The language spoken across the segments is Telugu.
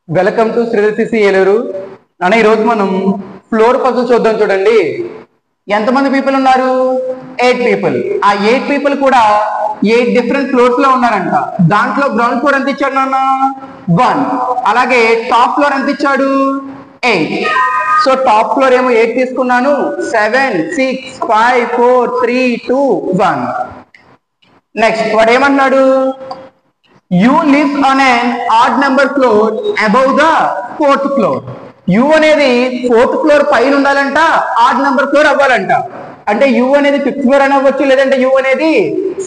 వెల్కమ్ టు శ్రీదర్శి ఏలూరు అన్న. ఈరోజు మనం ఫ్లోర్ పజిల్ చూద్దాం. చూడండి, ఎంతమంది పీపుల్ ఉన్నారు? 8 పీపుల్. ఆ 8 పీపుల్ కూడా 8 డిఫరెంట్ ఫ్లోర్స్ లో ఉన్నారంట. దాంట్లో గ్రౌండ్ ఫ్లోర్ ఎంత ఇచ్చాడు నాన్న? 1. అలాగే టాప్ ఫ్లోర్ ఎంత ఇచ్చాడు? 8. సో టాప్ ఫ్లోర్ ఏమో 8 తీసుకున్నాను. 7, 6, 5, 4, 3, 2, 1. నెక్స్ట్ వాడు ఏమన్నాడు? You live on an odd number floor above the 4th floor. U అనేది 4th ఫ్లోర్ పైన ఉండాలంట, ఆడ్ నెంబర్ ఫ్లోర్ అవ్వాలంట. అంటే U అనేది 5th ఫ్లోర్ అని అవ్వచ్చు, లేదంటే U అనేది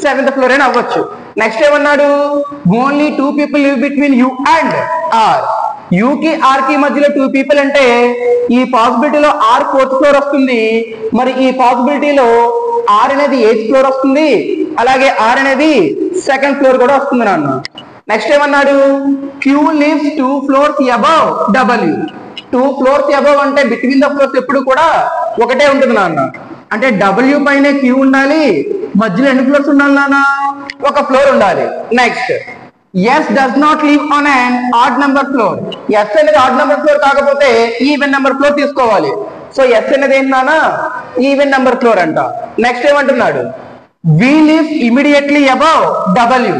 7th ఫ్లోర్ అని అవ్వచ్చు. నెక్స్ట్ ఏమన్నాడు? Only 2 people live between U and R. U కి R కి మధ్యలో 2 పీపుల్ అంటే ఈ పాసిబిలిటీలో R 4th ఫ్లోర్ వస్తుంది. మరి ఈ పాసిబిలిటీలో R అనేది 8th ఫ్లోర్ వస్తుంది, అలాగే R అనేది 2nd ఫ్లోర్ కూడా వస్తుంది నాన్న. నెక్స్ట్ ఏమన్నాడు? Q lives 2 floors above W. 2 floors above అంటే బిట్వీన్ ద ఫ్లోర్స్ ఎప్పుడు కూడా ఒకటే ఉంటుంది నాన్న. అంటే W పైన Q ఉండాలి, మధ్యలో ఎన్ని ఫ్లోర్స్ ఉండాలి నాన్న? ఒక ఫ్లోర్ ఉండాలి. Next S does not live on an odd number floor. S అనేది ఆడ్ నెంబర్ ఫ్లోర్ కాకపోతే ఈవెన్ నెంబర్ ఫ్లోర్ తీసుకోవాలి. సో S అనేది ఏంటి నాన్న? ఈవెన్ నెంబర్ ఫ్లోర్ అంట. నెక్స్ట్ ఏమంటున్నాడు? V lives immediately above W.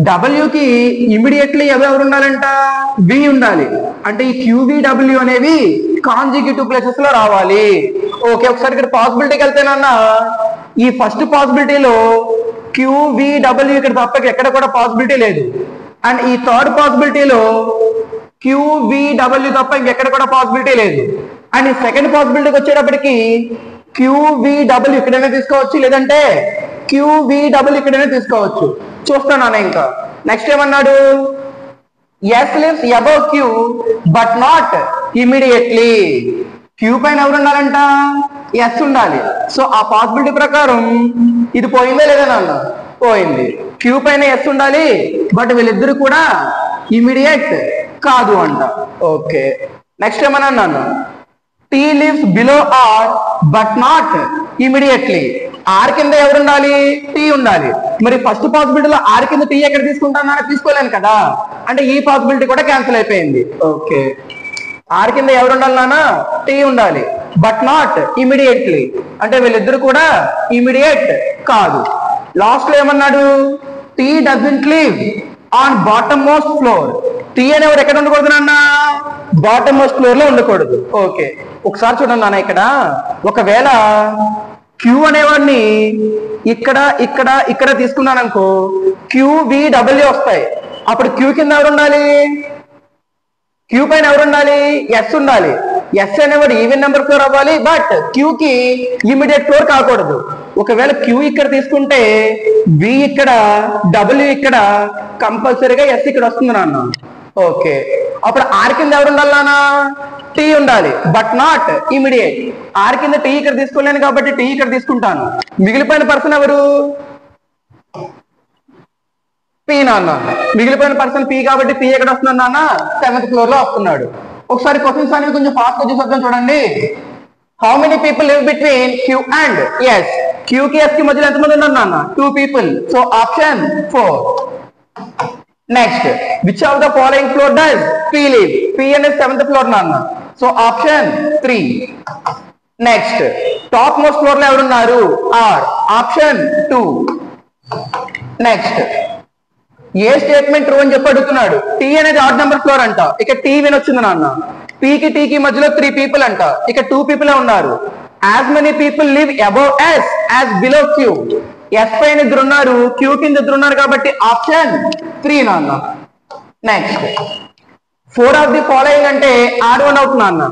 W కి ఇమీడియట్లీ ఎవరు ఉండాలంట? V ఉండాలి. అంటే ఈ QVW అనేవి కాంజిక్యూటివ్ ప్లేసెస్ లో రావాలి. ఓకే, ఒకసారి ఇక్కడ పాసిబిలిటీకి వెళ్తేనన్నా ఈ ఫస్ట్ పాసిబిలిటీలో QVW ఇక్కడ తప్ప ఎక్కడ కూడా పాసిబిలిటీ లేదు. అండ్ ఈ థర్డ్ పాసిబిలిటీలో QVW తప్ప ఇంకెక్కడ కూడా పాసిబిలిటీ లేదు. అండ్ ఈ సెకండ్ పాసిబిలిటీకి వచ్చేటప్పటికి QVW ఇక్కడైనా తీసుకోవచ్చు, లేదంటే QVW ఇక్కడైనా తీసుకోవచ్చు. చూస్తాను ఇంకా. నెక్స్ట్ ఏమన్నాడు? S lives above Q but not immediately. Q పైన ఎవరు ఉండాలంట? S ఉండాలి. సో ఆ పాసిబిలిటీ ప్రకారం ఇది పోయిందా లేదా నాన్న? పోయింది. Q పైన S ఉండాలి, బట్ వీళ్ళిద్దరు కూడా ఇమీడియట్ కాదు అంట. ఓకే, నెక్స్ట్ ఏమన్నా నాన్న? T lives below R but not immediately. R కింద ఎవరు ఉండాలి? T ఉండాలి. మరి ఫస్ట్ పాసిబిలిటీలో R కింద T ఎక్కడ తీసుకుంటానా? తీసుకోలేను కదా. అంటే ఈ పాసిబిలిటీ కూడా క్యాన్సిల్ అయిపోయింది. ఓకే, R కింద ఎవరు ఉండాలి నాన్న? T ఉండాలి, బట్ నాట్ ఇమీడియట్లీ. అంటే వీళ్ళిద్దరు కూడా ఇమీడియట్ కాదు. లాస్ట్ లో ఏమన్నాడు? T doesn't live on bottom most floor. T అనేవాడు ఎక్కడ ఉండకూడదు నాన్న? బాటమ్ మోస్ట్ ఫ్లోర్ లో ఉండకూడదు. ఓకే, ఒకసారి చూడండి నాన్న. ఇక్కడ ఒకవేళ Q అనేవాడిని ఇక్కడ ఇక్కడ ఇక్కడ తీసుకున్నాను అనుకో, QVW వస్తాయి. అప్పుడు Q కింద ఎవరు ఉండాలి? Q పైన ఎవరు ఉండాలి? S ఉండాలి. S అనేవాడు ఈవెన్ నెంబర్ ఫ్లోర్ అవ్వాలి, బట్ Q కి ఇమీడియట్ ఫ్లోర్ కాకూడదు. ఒకవేళ Q ఇక్కడ తీసుకుంటే V ఇక్కడ, W ఇక్కడ, కంపల్సరీగా S ఇక్కడ వస్తుంది నాన్న. ఓకే, అప్పుడు R కింద ఎవరు ఉండాలి నాన్న? T ఉండాలి, బట్ నాట్ ఇమీడియట్. R కింద T ఇక్కడ తీసుకోలేను కాబట్టి T ఇక్కడ తీసుకుంటాను. మిగిలిపోయిన పర్సన్ ఎవరు? P నాన్న. మిగిలిపోయిన పర్సన్ P కాబట్టి P ఎక్కడ వస్తున్నాడు నాన్న? 7th ఫ్లోర్ లో వస్తున్నాడు. ఒకసారి క్వశ్చన్స్ అనేది కొంచెం ఫాస్ట్ గా చూద్దాం. చూడండి, how many people live between Q and S? Q కి S కి మధ్యలో ఎంతమంది ఉన్నారు నాన్న? 2 people. So option 4. Next, which of the following floor does P live? P అనేది 7th ఫ్లోర్ నాన్న. So option 3. Next, top most floor లో ఎవరున్నారు? R. ఆప్షన్ 2. నెక్స్ట్, ఏ స్టేట్మెంట్ ట్రూ అని చెప్పి అడుగుతున్నాడు? T అనేది ఆడ్ నెంబర్ ఫ్లోర్ అంట. ఇక T విన్ వచ్చింది నాన్న. P కి T కి మధ్యలో 3 పీపుల్ అంట. ఇక 2 పీపుల్ ఉన్నారు. As many people live above S as below Q. S పైన ఇద్దరు ఉన్నారు, Q కింద ఇద్దరు ఉన్నారు కాబట్టి ఆప్షన్ 3 నాన్న. నెక్స్ట్, 4 ఆఫ్ ది ఫాలోయింగ్ అంటే R1 అవుతుంది నాన్న.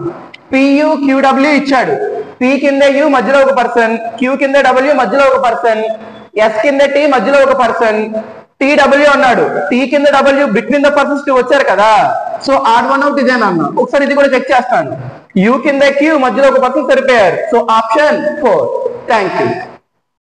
PU QW ఇచ్చాడు. P కింద U మధ్యలో ఒక పర్సన్, Q కింద W మధ్యలో ఒక పర్సన్, S కింద T మధ్యలో ఒక పర్సన్, TW అన్నాడు. T కింద W బిట్వీన్ ద పర్సన్స్ 2 వచ్చారు కదా. సో R1 అవుట్ ఇదే నాన్న. ఒకసారి ఇది కూడా చెక్ చేస్తాను. U కింద Q మధ్యలో ఒక పర్సన్ సరిపోయారు. So option 4. Thank you.